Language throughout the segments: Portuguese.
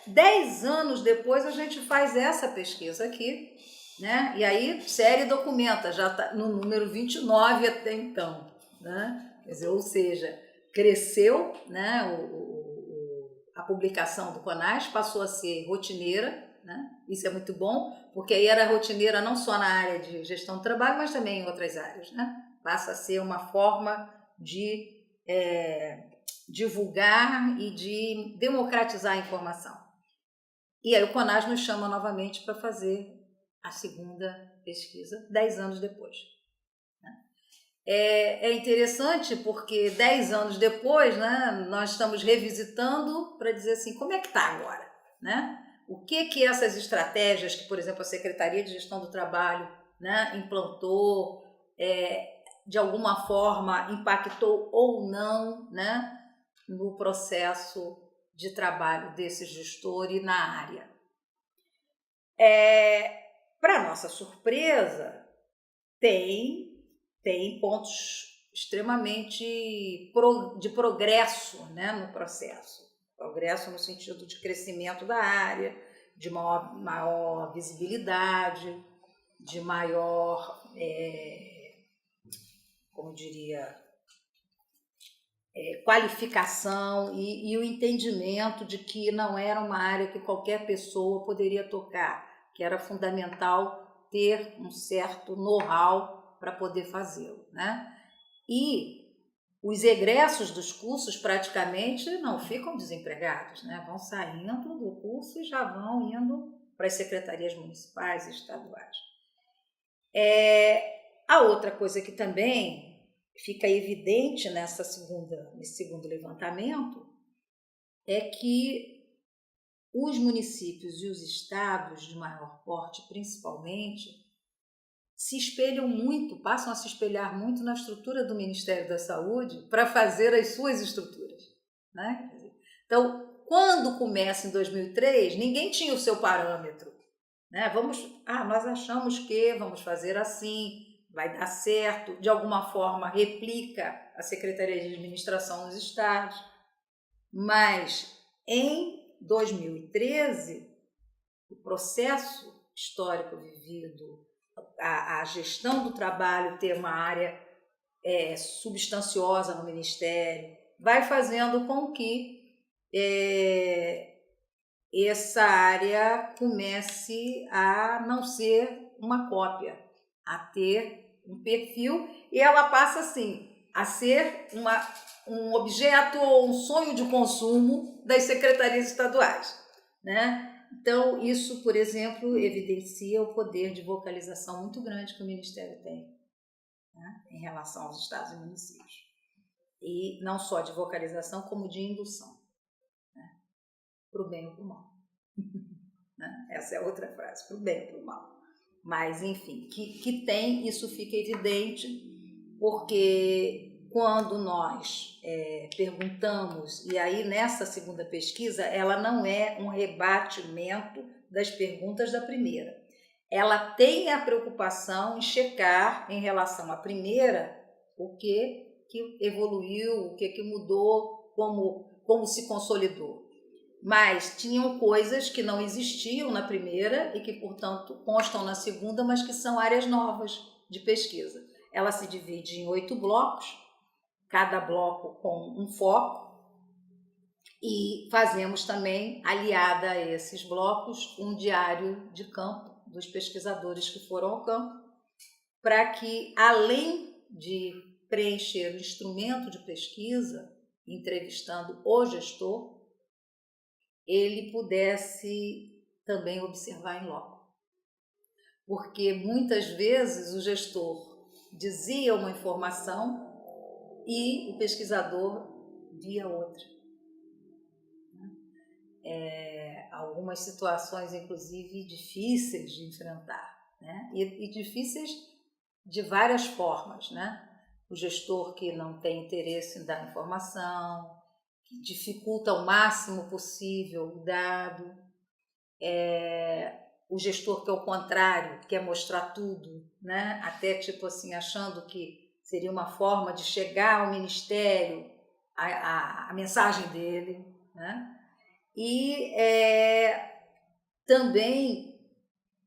10 anos depois a gente faz essa pesquisa aqui, né? E aí, série documenta, já está no número 29 até então, né? Quer dizer, ou seja, cresceu, né? A publicação do CONAS passou a ser rotineira, né? Isso é muito bom, porque aí era rotineira não só na área de gestão do trabalho, mas também em outras áreas, né? Passa a ser uma forma de divulgar e de democratizar a informação. E aí o CONAS nos chama novamente para fazer a segunda pesquisa, 10 anos depois. É interessante porque 10 anos depois, né, nós estamos revisitando para dizer assim, como é que está agora? Né? O que essas estratégias que, por exemplo, a Secretaria de Gestão do Trabalho, né, implantou, de alguma forma impactou ou não, né, no processo de trabalho desse gestor e na área. Para nossa surpresa, tem pontos extremamente de progresso, né, no processo. Progresso no sentido de crescimento da área, de maior visibilidade, de maior, como diria, qualificação e o entendimento de que não era uma área que qualquer pessoa poderia tocar, que era fundamental ter um certo know-how para poder fazê-lo, né? E os egressos dos cursos praticamente não ficam desempregados, né? Vão saindo do curso e já vão indo para as secretarias municipais e estaduais. A outra coisa que também fica evidente nesse segundo levantamento é que os municípios e os estados de maior porte, principalmente, se espelham muito, passam a se espelhar muito na estrutura do Ministério da Saúde para fazer as suas estruturas, né? Então, quando começa em 2003, ninguém tinha o seu parâmetro, né? Nós achamos que vamos fazer assim, vai dar certo, de alguma forma replica a Secretaria de Administração nos estados, mas em 2013, o processo histórico vivido, a gestão do trabalho ter uma área substanciosa no Ministério, vai fazendo com que essa área comece a não ser uma cópia, a ter um perfil, e ela passa assim a ser um objeto ou um sonho de consumo das secretarias estaduais, né? Então, isso, por exemplo, evidencia o poder de vocalização muito grande que o Ministério tem, né, em relação aos estados e municípios. E não só de vocalização, como de indução, né, para o bem ou para o mal. Né? Essa é outra frase, para o bem ou para o mal. Mas, enfim, que tem, isso fica evidente, porque quando nós perguntamos, e aí nessa segunda pesquisa, ela não é um rebatimento das perguntas da primeira. Ela tem a preocupação em checar, em relação à primeira, o que evoluiu, o que mudou, como se consolidou. Mas tinham coisas que não existiam na primeira e que, portanto, constam na segunda, mas que são áreas novas de pesquisa. Ela se divide em 8 blocos, cada bloco com um foco, e fazemos também, aliada a esses blocos, um diário de campo dos pesquisadores que foram ao campo, para que, além de preencher o instrumento de pesquisa, entrevistando o gestor, ele pudesse também observar em loco. Porque muitas vezes o gestor dizia uma informação e o pesquisador via outra. Algumas situações, inclusive, difíceis de enfrentar, né? E difíceis de várias formas, né? O gestor que não tem interesse em dar informação, que dificulta o máximo possível o dado, o gestor que, ao contrário, quer mostrar tudo, né? Até tipo assim, achando que seria uma forma de chegar ao ministério a mensagem dele, né? e também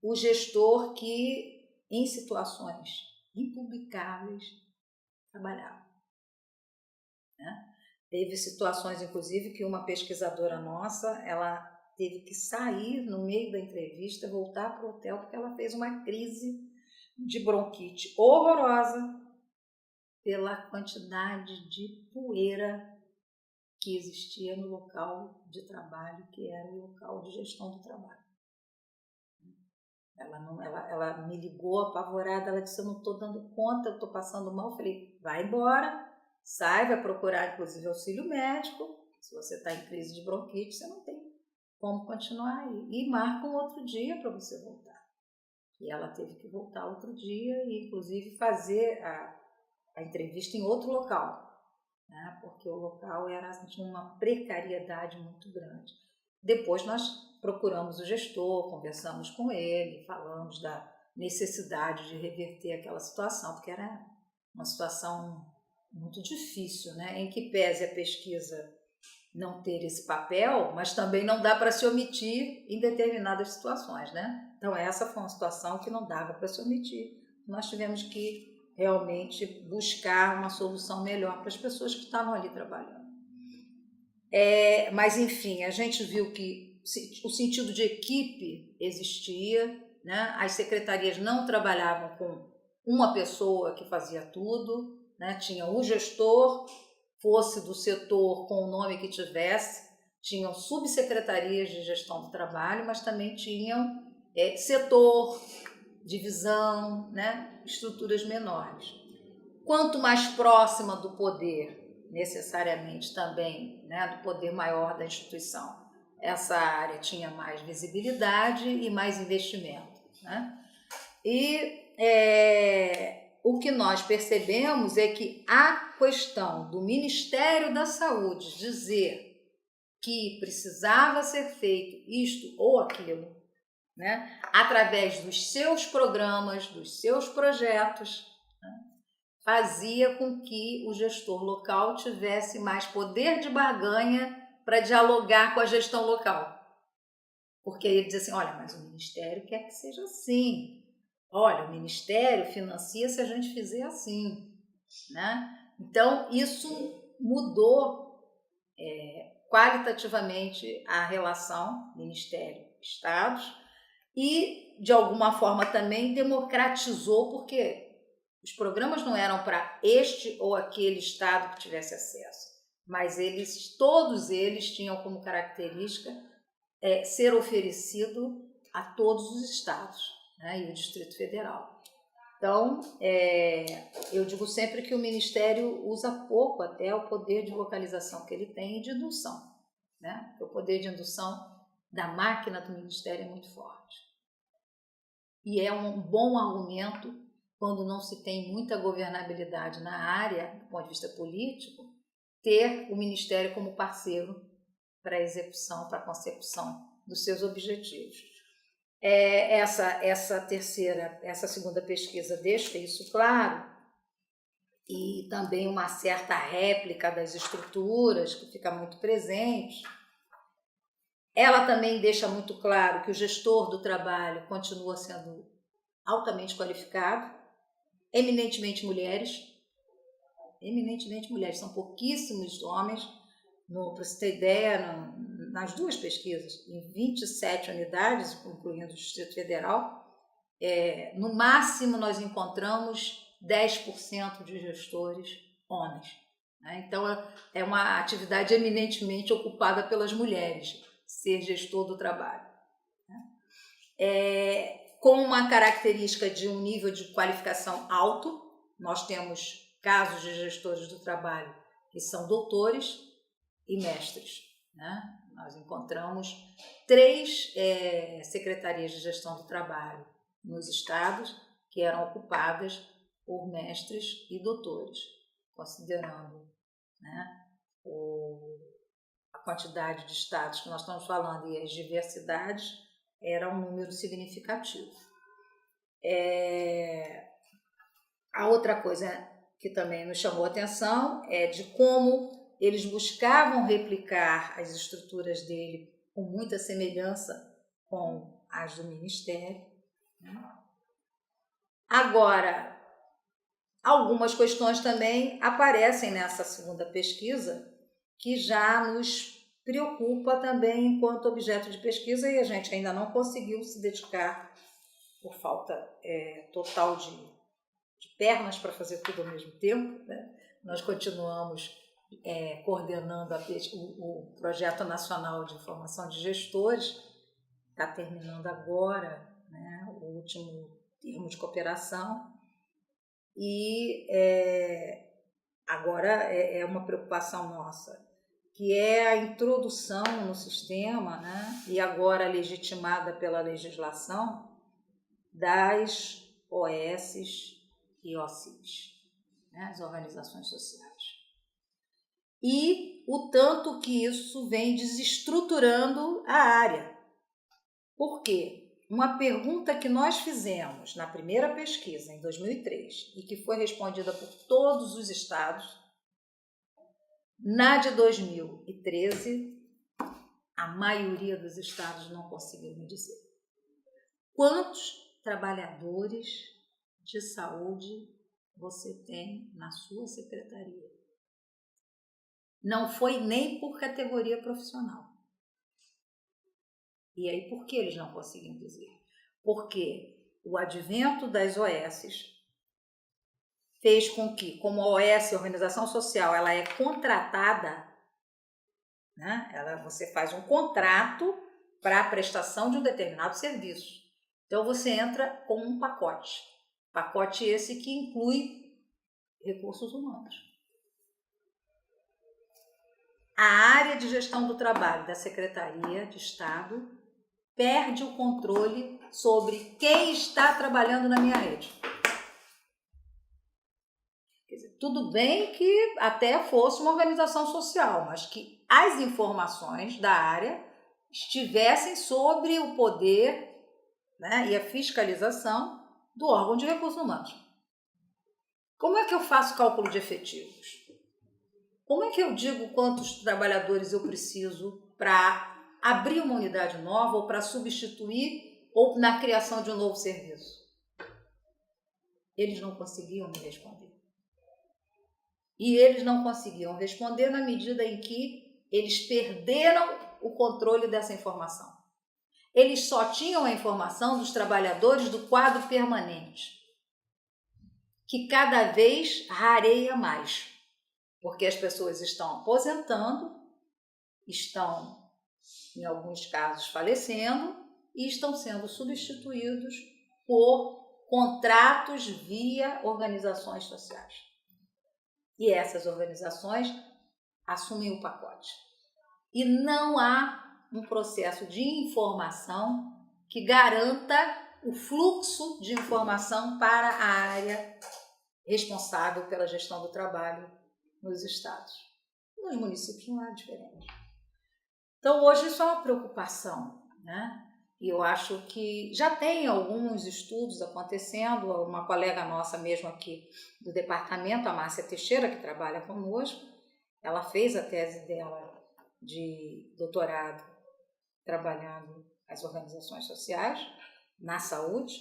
o gestor que, em situações impublicáveis, trabalhava, né? Teve situações, inclusive, que uma pesquisadora nossa, ela teve que sair no meio da entrevista, voltar para o hotel, porque ela fez uma crise de bronquite horrorosa pela quantidade de poeira que existia no local de trabalho, que era o local de gestão do trabalho. Ela me ligou apavorada, ela disse, eu não estou dando conta, eu estou passando mal. Eu falei, vai embora, sai, vai procurar inclusive auxílio médico. Se você está em crise de bronquite, você não tem como continuar aí. E marca um outro dia para você voltar. E ela teve que voltar outro dia e inclusive fazer a entrevista em outro local, né? Porque o local era de uma precariedade muito grande. Depois nós procuramos o gestor, conversamos com ele, falamos da necessidade de reverter aquela situação, porque era uma situação muito difícil, né? Em que pese a pesquisa não ter esse papel, mas também não dá para se omitir em determinadas situações, né? Então essa foi uma situação que não dava para se omitir. Nós tivemos que realmente buscar uma solução melhor para as pessoas que estavam ali trabalhando. Mas, enfim, a gente viu que o sentido de equipe existia, né? As secretarias não trabalhavam com uma pessoa que fazia tudo, né? Tinha o gestor, fosse do setor com o nome que tivesse, tinham subsecretarias de gestão do trabalho, mas também tinham setor, divisão, né? Estruturas menores. Quanto mais próxima do poder, necessariamente também, né, do poder maior da instituição, essa área tinha mais visibilidade e mais investimento, né? E o que nós percebemos é que a questão do Ministério da Saúde dizer que precisava ser feito isto ou aquilo, né, através dos seus programas, dos seus projetos, fazia com que o gestor local tivesse mais poder de barganha para dialogar com a gestão local. Porque ele dizia assim, olha, mas o Ministério quer que seja assim. Olha, o Ministério financia se a gente fizer assim, né? Então, isso mudou qualitativamente a relação Ministério-Estados e, de alguma forma, também democratizou, porque os programas não eram para este ou aquele estado que tivesse acesso, mas todos eles tinham como característica ser oferecido a todos os estados, né, e o Distrito Federal. Então, eu digo sempre que o Ministério usa pouco até o poder de localização que ele tem e de indução, né? O poder de indução da máquina do Ministério é muito forte. E é um bom argumento quando não se tem muita governabilidade na área, do ponto de vista político, ter o Ministério como parceiro para a execução, para a consecução dos seus objetivos. Essa segunda pesquisa deixa isso claro, e também uma certa réplica das estruturas, que fica muito presente. Ela também deixa muito claro que o gestor do trabalho continua sendo altamente qualificado, eminentemente mulheres, são pouquíssimos homens, para você ter ideia, nas duas pesquisas, em 27 unidades, incluindo o Distrito Federal, no máximo nós encontramos 10% de gestores homens, né? Então é uma atividade eminentemente ocupada pelas mulheres, ser gestor do trabalho, né? Com uma característica de um nível de qualificação alto. Nós temos casos de gestores do trabalho que são doutores e mestres, né? Nós encontramos 3 secretarias de gestão do trabalho nos estados que eram ocupadas por mestres e doutores, considerando, né, a quantidade de estados que nós estamos falando e as diversidades, era um número significativo. A outra coisa que também nos chamou a atenção é de como eles buscavam replicar as estruturas dele com muita semelhança com as do Ministério. Agora, algumas questões também aparecem nessa segunda pesquisa que já nos preocupa também enquanto objeto de pesquisa e a gente ainda não conseguiu se dedicar por falta total de pernas para fazer tudo ao mesmo tempo, né? Nós continuamos coordenando o Projeto Nacional de Formação de Gestores, está terminando agora, né, o último termo de cooperação, e agora é uma preocupação nossa, que é a introdução no sistema, né, e agora legitimada pela legislação, das OS e OCIPs, né, as organizações sociais. E o tanto que isso vem desestruturando a área. Por quê? Uma pergunta que nós fizemos na primeira pesquisa, em 2003, e que foi respondida por todos os estados, na de 2013, a maioria dos estados não conseguiu me dizer. Quantos trabalhadores de saúde você tem na sua secretaria? Não foi nem por categoria profissional. E aí, por que eles não conseguiam dizer? Porque o advento das OS fez com que, como a OS, a organização social, ela é contratada, né? Você faz um contrato para a prestação de um determinado serviço. Então, você entra com um pacote. Pacote esse que inclui recursos humanos. A área de gestão do trabalho da Secretaria de Estado perde o controle sobre quem está trabalhando na minha rede. Quer dizer, tudo bem que até fosse uma organização social, mas que as informações da área estivessem sobre o poder, né, e a fiscalização do órgão de recursos humanos. Como é que eu faço cálculo de efetivos? Como é que eu digo quantos trabalhadores eu preciso para abrir uma unidade nova ou para substituir ou na criação de um novo serviço? Eles não conseguiam me responder. E eles não conseguiam responder na medida em que eles perderam o controle dessa informação. Eles só tinham a informação dos trabalhadores do quadro permanente, que cada vez rareia mais, porque as pessoas estão aposentando, estão, em alguns casos, falecendo e estão sendo substituídos por contratos via organizações sociais. E essas organizações assumem o pacote. E não há um processo de informação que garanta o fluxo de informação para a área responsável pela gestão do trabalho nos estados. Nos municípios não é diferente. Então, hoje isso é uma preocupação, né? E eu acho que já tem alguns estudos acontecendo, uma colega nossa mesmo aqui do departamento, a Márcia Teixeira, que trabalha conosco, ela fez a tese dela de doutorado trabalhando as organizações sociais na saúde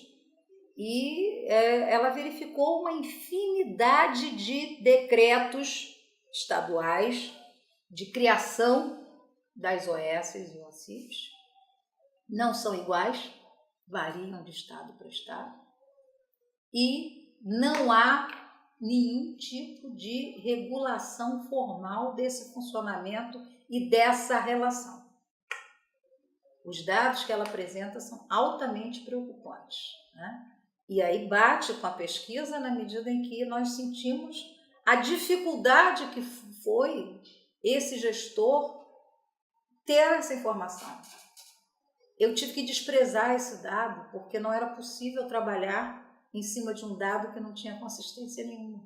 e ela verificou uma infinidade de decretos estaduais de criação das OS e OCIPs. Não são iguais, variam de estado para estado, e não há nenhum tipo de regulação formal desse funcionamento e dessa relação. Os dados que ela apresenta são altamente preocupantes, né? E aí bate com a pesquisa na medida em que nós sentimos a dificuldade que foi esse gestor ter essa informação. Eu tive que desprezar esse dado, porque não era possível trabalhar em cima de um dado que não tinha consistência nenhuma.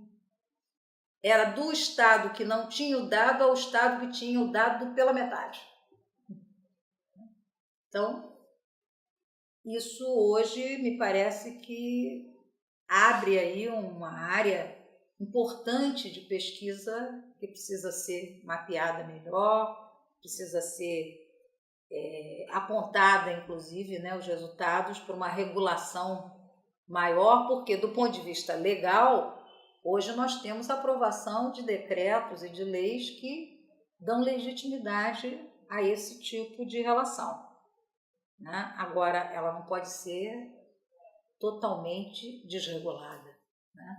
Era do estado que não tinha o dado ao estado que tinha o dado pela metade. Então, isso hoje me parece que abre aí uma área importante de pesquisa que precisa ser mapeada melhor, precisa ser apontada, inclusive, né, os resultados para uma regulação maior, porque do ponto de vista legal, hoje nós temos aprovação de decretos e de leis que dão legitimidade a esse tipo de relação, né? Agora, ela não pode ser totalmente desregulada, né?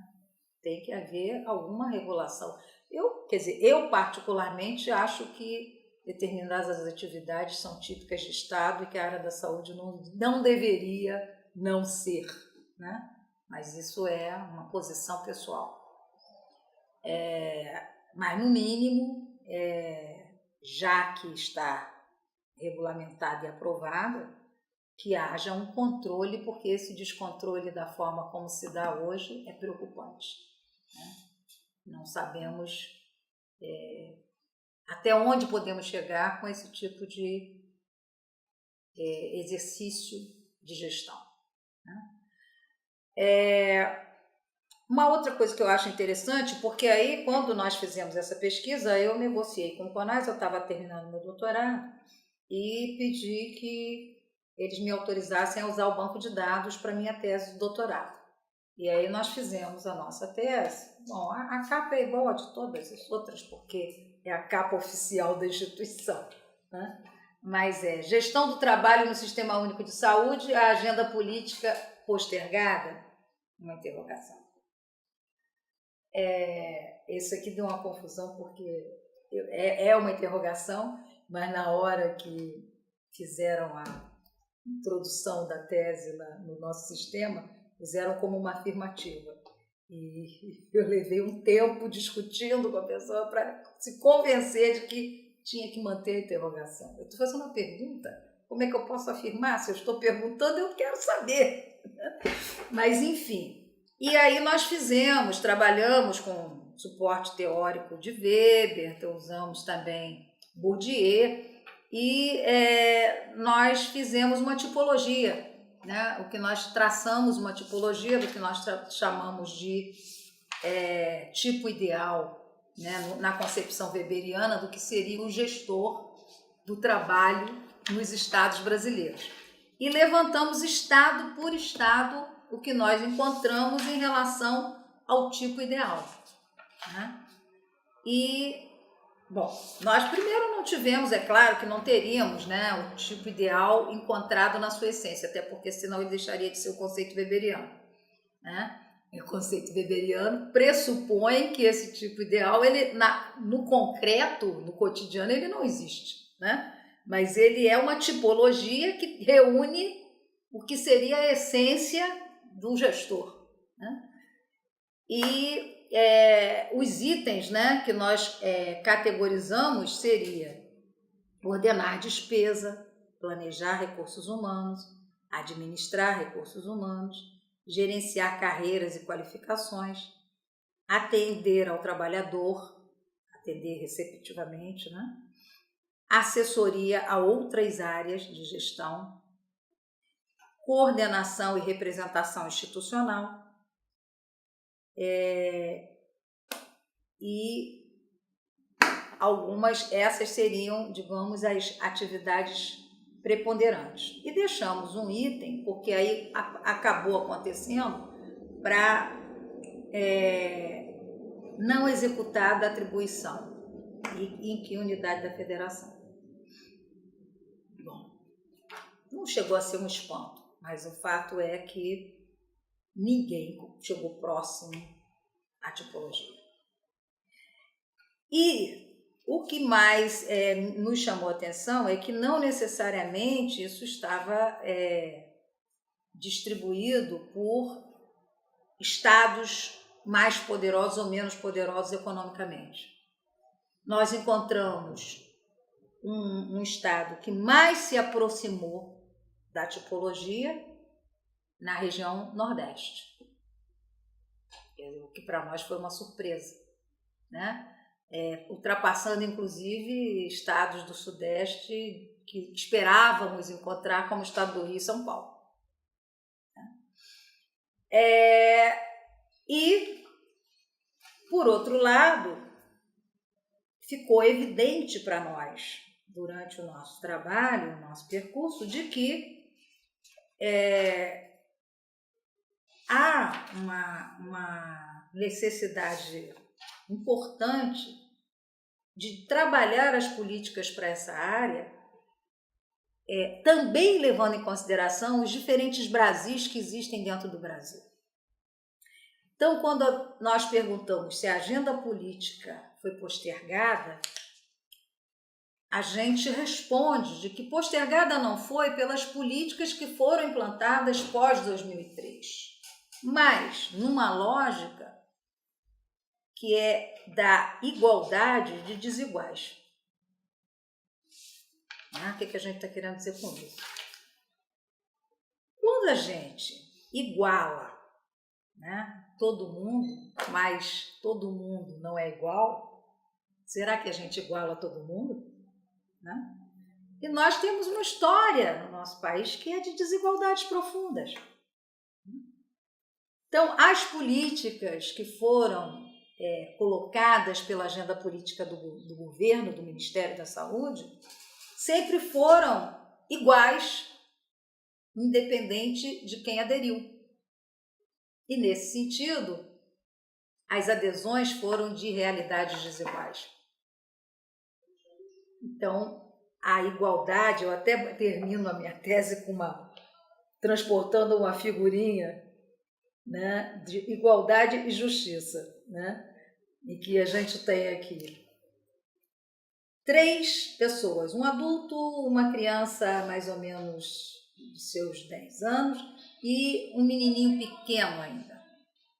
Tem que haver alguma regulação. Eu particularmente acho que determinadas atividades são típicas de Estado e que a área da saúde não deveria não ser, né? Mas isso é uma posição pessoal. Mas, no mínimo, já que está regulamentada e aprovada, que haja um controle, porque esse descontrole da forma como se dá hoje é preocupante, né? Não sabemos até onde podemos chegar com esse tipo de exercício de gestão, né? Uma outra coisa que eu acho interessante, porque aí quando nós fizemos essa pesquisa, eu negociei com o CONAS, eu estava terminando meu doutorado, e pedi que eles me autorizassem a usar o banco de dados para minha tese de doutorado. E aí nós fizemos a nossa tese. Bom, a capa é igual a de todas as outras, porque é a capa oficial da instituição, né? Mas gestão do trabalho no Sistema Único de Saúde, a agenda política postergada? Uma interrogação. Isso aqui deu uma confusão, porque é uma interrogação, mas na hora que fizeram a introdução da tese no nosso sistema, fizeram como uma afirmativa. E eu levei um tempo discutindo com a pessoa para se convencer de que tinha que manter a interrogação. Eu estou fazendo uma pergunta, como é que eu posso afirmar? Se eu estou perguntando, eu quero saber. Mas, enfim. E aí nós trabalhamos com suporte teórico de Weber, então usamos também Bourdieu, e nós fizemos uma tipologia, né? O que nós traçamos uma tipologia do que nós chamamos de tipo ideal, né? Na concepção weberiana do que seria o gestor do trabalho nos estados brasileiros. E levantamos estado por estado o que nós encontramos em relação ao tipo ideal, né? E, bom, nós primeiro não tivemos, é claro que não teríamos, né, o tipo ideal encontrado na sua essência, até porque senão ele deixaria de ser o conceito weberiano, né? O conceito weberiano pressupõe que esse tipo ideal, ele, no concreto, no cotidiano, ele não existe, né? Mas ele é uma tipologia que reúne o que seria a essência do gestor, né? E os itens, né, que nós categorizamos seria ordenar despesa, planejar recursos humanos, administrar recursos humanos, gerenciar carreiras e qualificações, atender ao trabalhador, atender receptivamente, né? Assessoria a outras áreas de gestão, coordenação e representação institucional, e essas seriam, digamos, as atividades preponderantes. E deixamos um item, porque aí acabou acontecendo, para não executar da atribuição. E em que unidade da federação? Bom, não chegou a ser um espanto, mas o fato é que ninguém chegou próximo à tipologia. E o que mais nos chamou a atenção é que não necessariamente isso estava distribuído por estados mais poderosos ou menos poderosos economicamente. Nós encontramos um estado que mais se aproximou da tipologia na região Nordeste, o que para nós foi uma surpresa, né? Ultrapassando inclusive estados do Sudeste que esperávamos encontrar, como o estado do Rio e São Paulo. E, por outro lado, ficou evidente para nós, durante o nosso trabalho, o nosso percurso, de que há uma necessidade importante de trabalhar as políticas para essa área, também levando em consideração os diferentes Brasis que existem dentro do Brasil. Então, quando nós perguntamos se a agenda política foi postergada, a gente responde de que postergada não foi pelas políticas que foram implantadas pós-2003, mas numa lógica que é da igualdade de desiguais. O que a gente está querendo dizer com isso? Quando a gente iguala, todo mundo, mas todo mundo não é igual, será que a gente iguala todo mundo? E nós temos uma história no nosso país que é de desigualdades profundas. Então, as políticas que foram colocadas pela agenda política do governo, do Ministério da Saúde, sempre foram iguais, independente de quem aderiu. E, nesse sentido, as adesões foram de realidades desiguais. Então, a igualdade, eu até termino a minha tese transportando uma figurinha, de igualdade e justiça, e que a gente tem aqui 3 pessoas, um adulto, uma criança mais ou menos de seus 10 anos e um menininho pequeno ainda,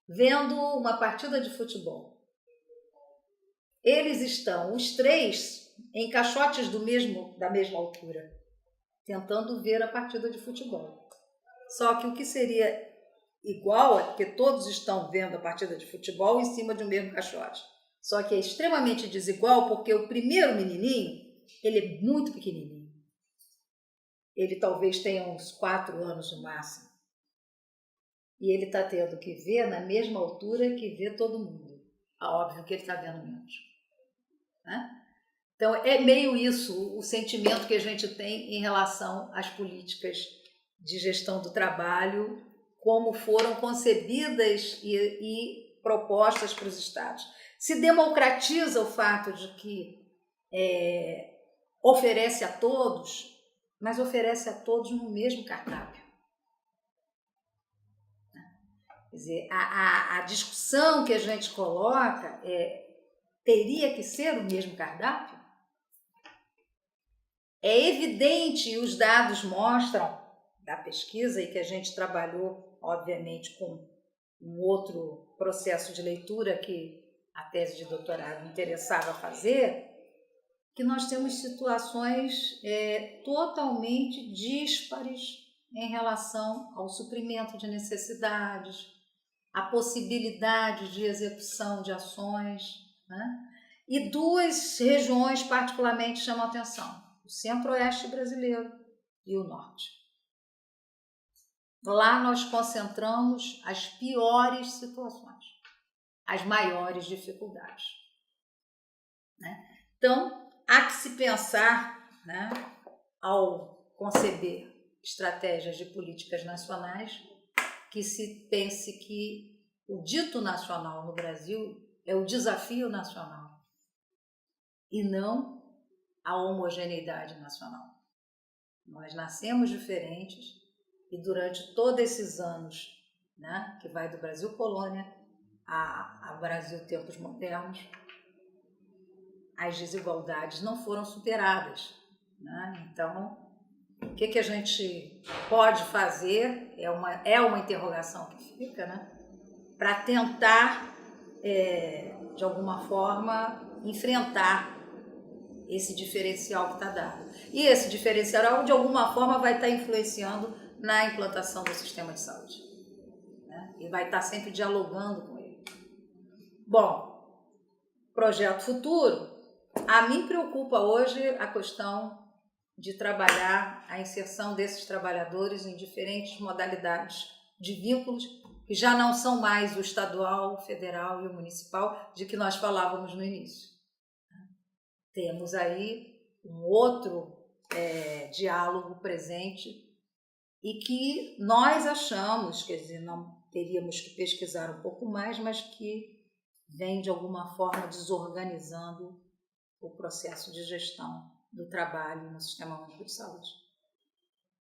vendo uma partida de futebol. Eles estão, os 3, em caixotes da mesma altura, tentando ver a partida de futebol. Só que o que seria igual é porque todos estão vendo a partida de futebol em cima de um mesmo caixote. Só que é extremamente desigual porque o primeiro menininho, ele é muito pequenininho. Ele talvez tenha uns 4 anos no máximo. E ele está tendo que ver na mesma altura que vê todo mundo. Óbvio que ele está vendo menos. Então, é meio isso o sentimento que a gente tem em relação às políticas de gestão do trabalho, como foram concebidas e propostas para os estados. Se democratiza o fato de que oferece a todos, mas oferece a todos no mesmo cardápio. Quer dizer, a discussão que a gente coloca teria que ser o mesmo cardápio? É evidente, e os dados mostram, da pesquisa, e que a gente trabalhou, obviamente, com um outro processo de leitura que a tese de doutorado me interessava fazer, que nós temos situações totalmente díspares em relação ao suprimento de necessidades, a possibilidade de execução de ações, E 2 regiões particularmente chamam a atenção: o centro-oeste brasileiro e o norte. Lá nós concentramos as piores situações, as maiores dificuldades. Então, há que se pensar, ao conceber estratégias de políticas nacionais, que se pense que o dito nacional no Brasil é o desafio nacional e não a homogeneidade nacional. Nós nascemos diferentes e durante todos esses anos, que vai do Brasil colônia a Brasil tempos modernos, as desigualdades não foram superadas. Então, o que a gente pode fazer é uma interrogação que fica, para tentar, de alguma forma, enfrentar esse diferencial que está dado. E esse diferencial, de alguma forma, vai estar influenciando na implantação do sistema de saúde. E vai estar sempre dialogando com ele. Bom, projeto futuro, a mim preocupa hoje a questão de trabalhar a inserção desses trabalhadores em diferentes modalidades de vínculos, que já não são mais o estadual, o federal e o municipal, de que nós falávamos no início. Temos aí um outro diálogo presente e que nós achamos, quer dizer, não teríamos que pesquisar um pouco mais, mas que vem de alguma forma desorganizando o processo de gestão do trabalho no Sistema Único de Saúde.